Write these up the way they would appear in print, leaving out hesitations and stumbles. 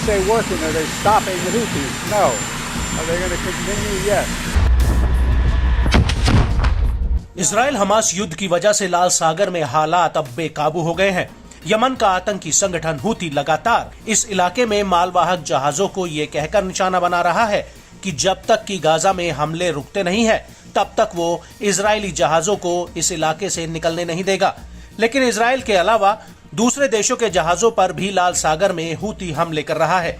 stay working? Are they stopping the Houthis? No. Are they going to continue? Yes. Israel Hamas युद्ध की वजह से लाल सागर में हालात अब बेकाबू हो गए हैं। यमन का आतंकी संगठन हूती लगातार इस इलाके में मालवाहक जहाजों को ये कहकर निशाना बना रहा है कि जब तक कि गाजा में हमले रुकते नहीं है तब तक वो इजरायली जहाजों को इस इलाके से निकलने नहीं देगा। लेकिन इजराइल के अलावा दूसरे देशों के जहाजों पर भी लाल सागर में हूती हमले कर रहा है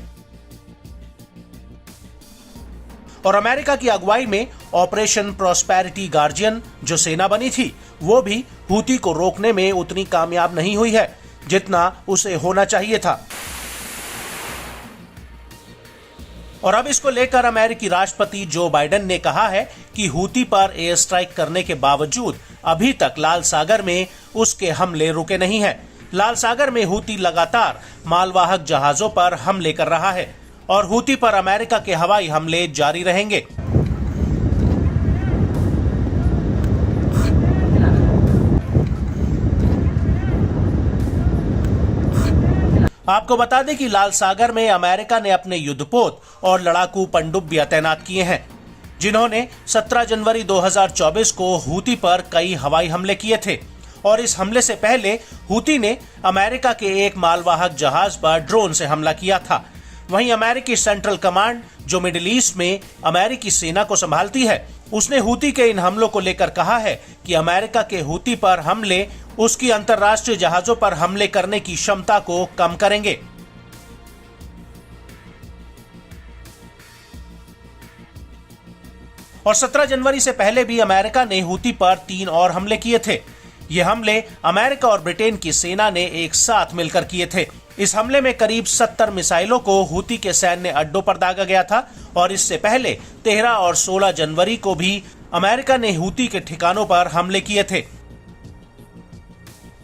और अमेरिका की अगुवाई में ऑपरेशन प्रॉस्पेरिटी गार्जियन जो सेना बनी थी वो भी हूती को रोकने में उतनी कामयाब नहीं हुई है जितना उसे होना चाहिए था। और अब इसको लेकर अमेरिकी राष्ट्रपति जो बाइडेन ने कहा है कि हूती पर एयर स्ट्राइक करने के बावजूद अभी तक लाल सागर में उसके हमले रुके नहीं हैं। लाल सागर में हूती लगातार मालवाहक जहाजों पर हमले कर रहा है और हूती पर अमेरिका के हवाई हमले जारी रहेंगे। आपको बता दें कि लाल सागर में अमेरिका ने अपने युद्धपोत और लड़ाकू पनडुब्बियां तैनात किए हैं जिन्होंने 17 जनवरी 2024 को हूती पर कई हवाई हमले किए थे और इस हमले से पहले हूती ने अमेरिका के एक मालवाहक जहाज पर ड्रोन से हमला किया था। वहीं अमेरिकी सेंट्रल कमांड जो मिडिल ईस्ट में अमेरिकी सेना को संभालती है उसने हूती के इन हमलों को लेकर कहा है कि अमेरिका के हूती पर हमले उसकी अंतर्राष्ट्रीय जहाजों पर हमले करने की क्षमता को कम करेंगे। और 17 जनवरी से पहले भी अमेरिका ने हूती पर 3 और हमले किए थे। ये हमले अमेरिका और ब्रिटेन की सेना ने एक साथ मिलकर किए थे। इस हमले में करीब 70 मिसाइलों को हूती के सैन्य अड्डों पर दागा गया था और इससे पहले 13 और 16 जनवरी को भी अमेरिका ने हूती के ठिकानों पर हमले किए थे।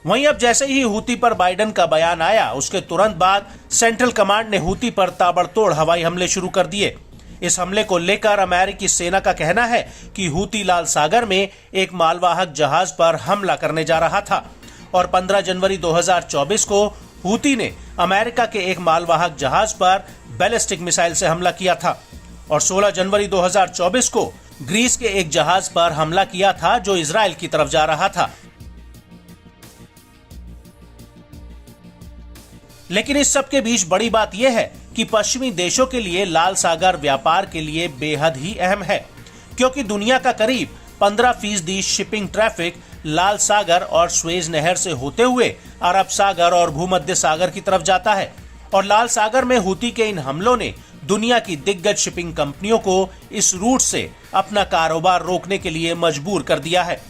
वहीं अब जैसे ही हूती पर बाइडेन का बयान आया उसके तुरंत बाद सेंट्रल कमांड ने हूती पर ताबड़तोड़ हवाई हमले शुरू कर दिए। इस हमले को लेकर अमेरिकी सेना का कहना है कि हूती लाल सागर में एक मालवाहक जहाज पर हमला करने जा रहा था और 15 जनवरी 2024 को हूती ने अमेरिका के एक मालवाहक जहाज पर बैलिस्टिक मिसाइल से हमला किया था और 16 जनवरी 2024 को ग्रीस के एक जहाज पर हमला किया था जो इजराइल की तरफ जा रहा था। लेकिन इस सब के बीच बड़ी बात यह है कि पश्चिमी देशों के लिए लाल सागर व्यापार के लिए बेहद ही अहम है क्योंकि दुनिया का करीब 15% शिपिंग ट्रैफिक लाल सागर और स्वेज नहर से होते हुए अरब सागर और भूमध्य सागर की तरफ जाता है और लाल सागर में हूती के इन हमलों ने दुनिया की दिग्गज शिपिंग कंपनियों को इस रूट से अपना कारोबार रोकने के लिए मजबूर कर दिया है।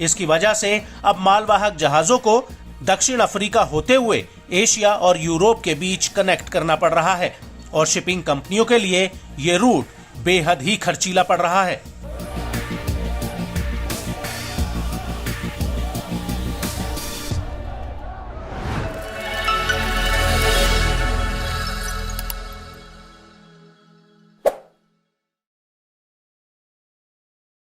इसकी वजह से अब मालवाहक जहाजों को दक्षिण अफ्रीका होते हुए एशिया और यूरोप के बीच कनेक्ट करना पड़ रहा है और शिपिंग कंपनियों के लिए ये रूट बेहद ही खर्चीला पड़ रहा है।